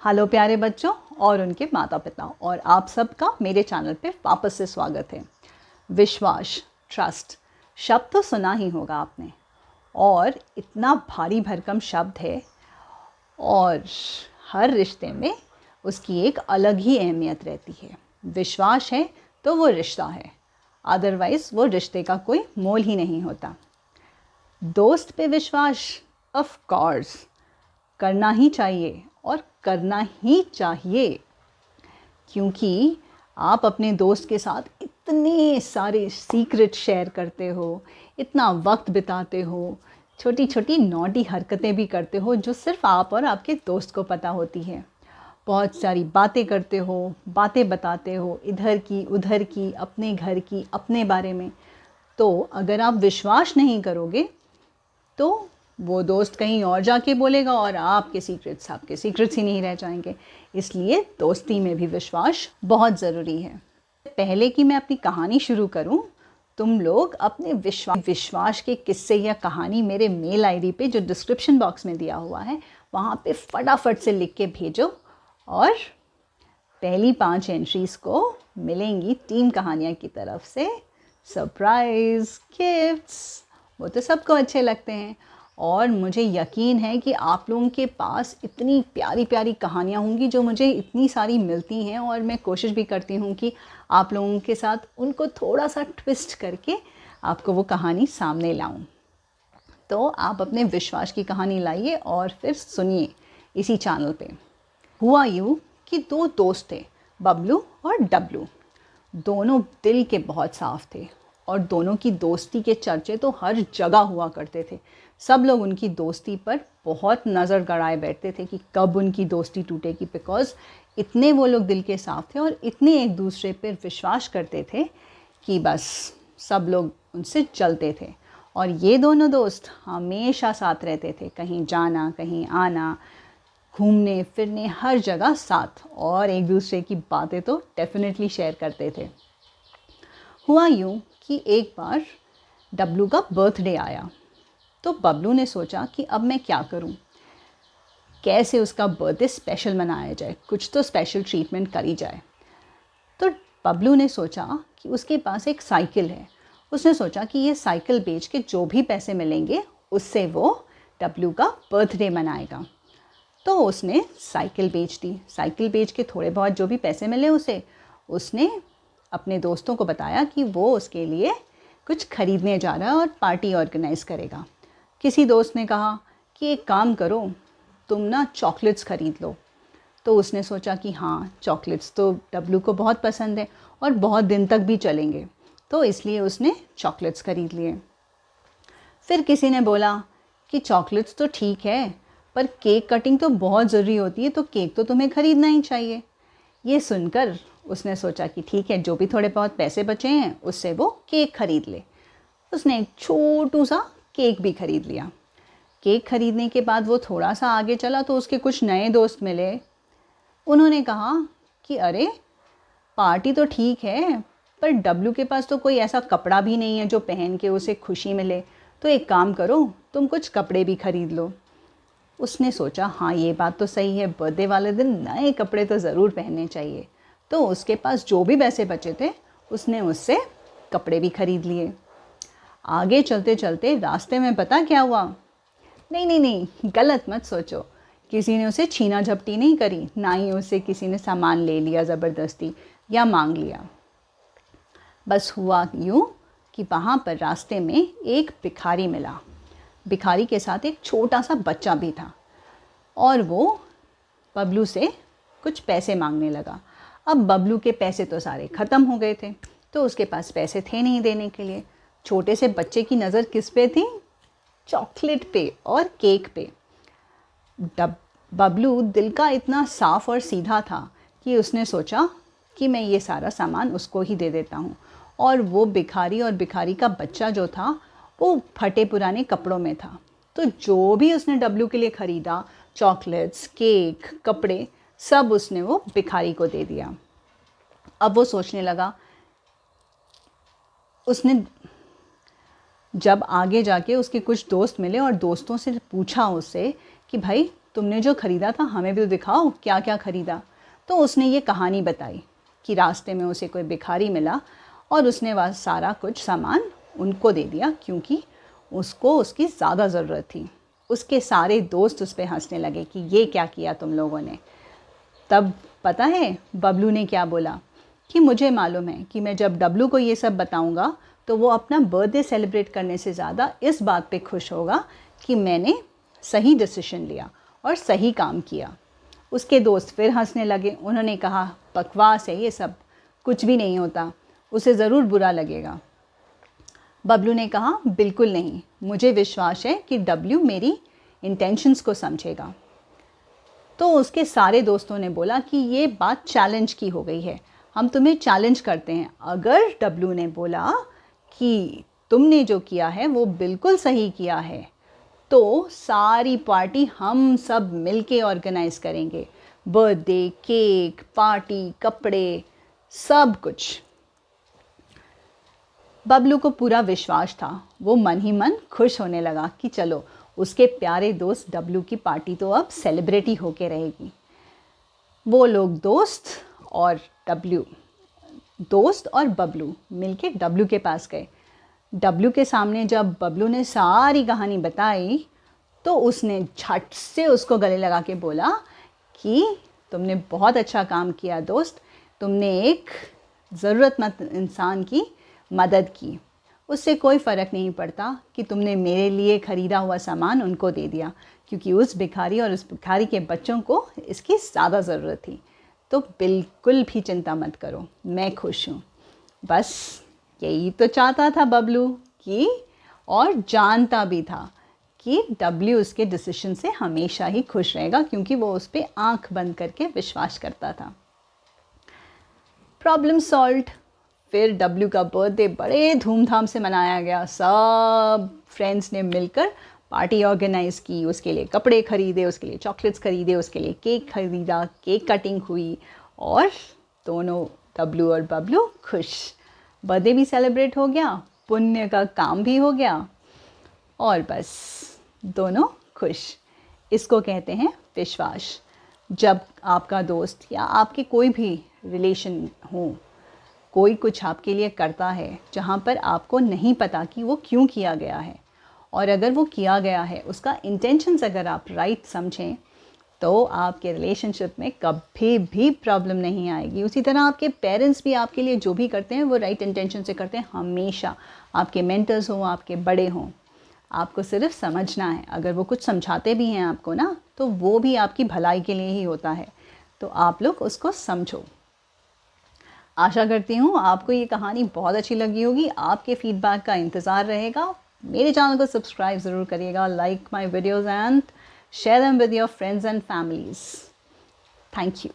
Hello प्यारे बच्चों और उनके माता पिता, और आप सबका मेरे चैनल पे वापस से स्वागत है। विश्वास, ट्रस्ट शब्द तो सुना ही होगा आपने, और इतना भारी भरकम शब्द है और हर रिश्ते में उसकी एक अलग ही अहमियत रहती है। विश्वास है तो वो रिश्ता है, अदरवाइज़ वो रिश्ते का कोई मोल ही नहीं होता। दोस्त पे विश्वास ऑफ कोर्स करना ही चाहिए, और करना ही चाहिए क्योंकि आप अपने दोस्त के साथ इतने सारे सीक्रेट शेयर करते हो, इतना वक्त बिताते हो, छोटी छोटी नॉटी हरकतें भी करते हो जो सिर्फ आप और आपके दोस्त को पता होती है। बहुत सारी बातें करते हो, बातें बताते हो, इधर की उधर की, अपने घर की, अपने बारे में। तो अगर आप विश्वास नहीं करोगे तो वो दोस्त कहीं और जाके बोलेगा और आपके सीक्रेट्स ही नहीं रह जाएंगे। इसलिए दोस्ती में भी विश्वास बहुत ज़रूरी है। पहले कि मैं अपनी कहानी शुरू करूं, तुम लोग अपने विश्वास के किस्से या कहानी मेरे मेल आईडी पे जो डिस्क्रिप्शन बॉक्स में दिया हुआ है वहाँ पे फटाफट से लिख के भेजो, और पहली 5 एंट्रीज़ को मिलेंगी टीम कहानियाँ की तरफ से सरप्राइज़ गिफ्ट्स। वो तो सबको अच्छे लगते हैं, और मुझे यकीन है कि आप लोगों के पास इतनी प्यारी प्यारी कहानियाँ होंगी जो मुझे इतनी सारी मिलती हैं, और मैं कोशिश भी करती हूँ कि आप लोगों के साथ उनको थोड़ा सा ट्विस्ट करके आपको वो कहानी सामने लाऊं। तो आप अपने विश्वास की कहानी लाइए और फिर सुनिए इसी चैनल पे। हुआ यूँ कि 2 दोस्त थे, बबलू और डब्लू। दोनों दिल के बहुत साफ थे और दोनों की दोस्ती के चर्चे तो हर जगह हुआ करते थे। सब लोग उनकी दोस्ती पर बहुत नज़र गड़ाए बैठते थे कि कब उनकी दोस्ती टूटेगी, बिकॉज़ इतने वो लोग दिल के साफ थे और इतने एक दूसरे पर विश्वास करते थे कि बस सब लोग उनसे चलते थे। और ये दोनों दोस्त हमेशा साथ रहते थे, कहीं जाना कहीं आना, घूमने फिरने, हर जगह साथ, और एक दूसरे की बातें तो डेफिनेटली शेयर करते थे। हुआ यूँ कि एक बार डब्लू का बर्थडे आया, तो बबलू ने सोचा कि अब मैं क्या करूं, कैसे उसका बर्थडे स्पेशल मनाया जाए, कुछ तो स्पेशल ट्रीटमेंट करी जाए। तो बबलू ने सोचा कि उसके पास एक साइकिल है। उसने सोचा कि ये साइकिल बेच के जो भी पैसे मिलेंगे उससे वो डब्लू का बर्थडे मनाएगा। तो उसने साइकिल बेच दी। साइकिल बेच के थोड़े बहुत जो भी पैसे मिले उसे उसने अपने दोस्तों को बताया कि वो उसके लिए कुछ खरीदने जा रहा है और पार्टी ऑर्गेनाइज़ करेगा। किसी दोस्त ने कहा कि एक काम करो, तुम ना चॉकलेट्स ख़रीद लो। तो उसने सोचा कि हाँ, चॉकलेट्स तो डब्लू को बहुत पसंद है और बहुत दिन तक भी चलेंगे, तो इसलिए उसने चॉकलेट्स ख़रीद लिए। फिर किसी ने बोला कि चॉकलेट्स तो ठीक है, पर केक कटिंग तो बहुत ज़रूरी होती है, तो केक तो तुम्हें ख़रीदना ही चाहिए। ये सुनकर उसने सोचा कि ठीक है, जो भी थोड़े बहुत पैसे बचे हैं उससे वो केक ख़रीद ले। उसने एक छोटू सा केक भी ख़रीद लिया। केक ख़रीदने के बाद वो थोड़ा सा आगे चला तो उसके कुछ नए दोस्त मिले। उन्होंने कहा कि अरे, पार्टी तो ठीक है, पर डब्लू के पास तो कोई ऐसा कपड़ा भी नहीं है जो पहन के उसे खुशी मिले, तो एक काम करो, तुम कुछ कपड़े भी ख़रीद लो। उसने सोचा हाँ, ये बात तो सही है, बर्थडे वाले दिन नए कपड़े तो ज़रूर पहनने चाहिए। तो उसके पास जो भी पैसे बचे थे उसने उससे कपड़े भी ख़रीद लिए। आगे चलते चलते रास्ते में पता क्या हुआ? नहीं, गलत मत सोचो। किसी ने उसे छीना झपटी नहीं करी, ना ही उसे किसी ने सामान ले लिया ज़बरदस्ती या मांग लिया। बस हुआ यूँ कि वहाँ पर रास्ते में एक भिखारी मिला। भिखारी के साथ एक छोटा सा बच्चा भी था, और वो बबलू से कुछ पैसे मांगने लगा। अब बबलू के पैसे तो सारे ख़त्म हो गए थे, तो उसके पास पैसे थे नहीं देने के लिए। छोटे से बच्चे की नज़र किस पे थी? चॉकलेट पे और केक पे। बबलू दिल का इतना साफ और सीधा था कि उसने सोचा कि मैं ये सारा सामान उसको ही दे देता हूँ। और वो भिखारी और भिखारी का बच्चा जो था वो फटे पुराने कपड़ों में था। तो जो भी उसने डब्लू के लिए ख़रीदा, चॉकलेट्स, केक, कपड़े, सब उसने वो भिखारी को दे दिया। अब वो सोचने लगा, उसने जब आगे जाके उसके कुछ दोस्त मिले और दोस्तों से पूछा उससे कि भाई तुमने जो ख़रीदा था हमें भी तो दिखाओ क्या क्या ख़रीदा। तो उसने ये कहानी बताई कि रास्ते में उसे कोई भिखारी मिला और उसने वह सारा कुछ सामान उनको दे दिया क्योंकि उसको उसकी ज़्यादा ज़रूरत थी। उसके सारे दोस्त उस पर हंसने लगे कि ये क्या किया तुम लोगों ने। तब पता है बबलू ने क्या बोला कि मुझे मालूम है कि मैं जब डब्लू को ये सब बताऊंगा तो वो अपना बर्थडे सेलिब्रेट करने से ज़्यादा इस बात पे खुश होगा कि मैंने सही डिसीजन लिया और सही काम किया। उसके दोस्त फिर हंसने लगे। उन्होंने कहा बकवास है ये सब, कुछ भी नहीं होता, उसे ज़रूर बुरा लगेगा। बबलू ने कहा बिल्कुल नहीं, मुझे विश्वास है कि डब्लू मेरी इंटेंशंस को समझेगा। तो उसके सारे दोस्तों ने बोला कि ये बात चैलेंज की हो गई है, हम तुम्हें चैलेंज करते हैं। अगर डब्लू ने बोला कि तुमने जो किया है वो बिल्कुल सही किया है तो सारी पार्टी हम सब मिलके ऑर्गेनाइज करेंगे, बर्थडे, केक, पार्टी, कपड़े, सब कुछ। बबलू को पूरा विश्वास था। वो मन ही मन खुश होने लगा कि चलो उसके प्यारे दोस्त डब्लू की पार्टी तो अब सेलिब्रिटी होके रहेगी। वो लोग दोस्त और बबलू मिलके डब्लू के पास गए। डब्लू के सामने जब बबलू ने सारी कहानी बताई तो उसने झट से उसको गले लगा के बोला कि तुमने बहुत अच्छा काम किया दोस्त, तुमने एक ज़रूरतमंद इंसान की मदद की। उससे कोई फ़र्क नहीं पड़ता कि तुमने मेरे लिए ख़रीदा हुआ सामान उनको दे दिया क्योंकि उस भिखारी और उस भिखारी के बच्चों को इसकी ज़्यादा ज़रूरत थी। तो बिल्कुल भी चिंता मत करो, मैं खुश हूँ। बस यही तो चाहता था बबलू कि, और जानता भी था कि डब्ल्यू उसके डिसीजन से हमेशा ही खुश रहेगा क्योंकि वो उस पर आँख बंद करके विश्वास करता था। Problem solved. फिर डब्ल्यू का बर्थडे बड़े धूमधाम से मनाया गया। सब फ्रेंड्स ने मिलकर पार्टी ऑर्गेनाइज़ की, उसके लिए कपड़े ख़रीदे, उसके लिए चॉकलेट्स ख़रीदे, उसके लिए केक ख़रीदा, केक कटिंग हुई और दोनों डब्ल्यू और बबलू खुश। बर्थडे भी सेलिब्रेट हो गया, पुण्य का काम भी हो गया और बस दोनों खुश। इसको कहते हैं विश्वास। जब आपका दोस्त या आपके कोई भी रिलेशन हो, कोई कुछ आपके लिए करता है जहाँ पर आपको नहीं पता कि वो क्यों किया गया है, और अगर वो किया गया है उसका इंटेंशंस अगर आप राइट समझें तो आपके रिलेशनशिप में कभी भी प्रॉब्लम नहीं आएगी। उसी तरह आपके पेरेंट्स भी आपके लिए जो भी करते हैं वो राइट इंटेंशन से करते हैं हमेशा। आपके मेंटर्स हों, आपके बड़े हों, आपको सिर्फ समझना है। अगर वो कुछ समझाते भी हैं आपको ना, तो वो भी आपकी भलाई के लिए ही होता है। तो आप लोग उसको समझो। आशा करती हूँ आपको ये कहानी बहुत अच्छी लगी होगी। आपके फीडबैक का इंतज़ार रहेगा। मेरे चैनल को सब्सक्राइब ज़रूर करिएगा, like my videos and share them with your friends and families. Thank you.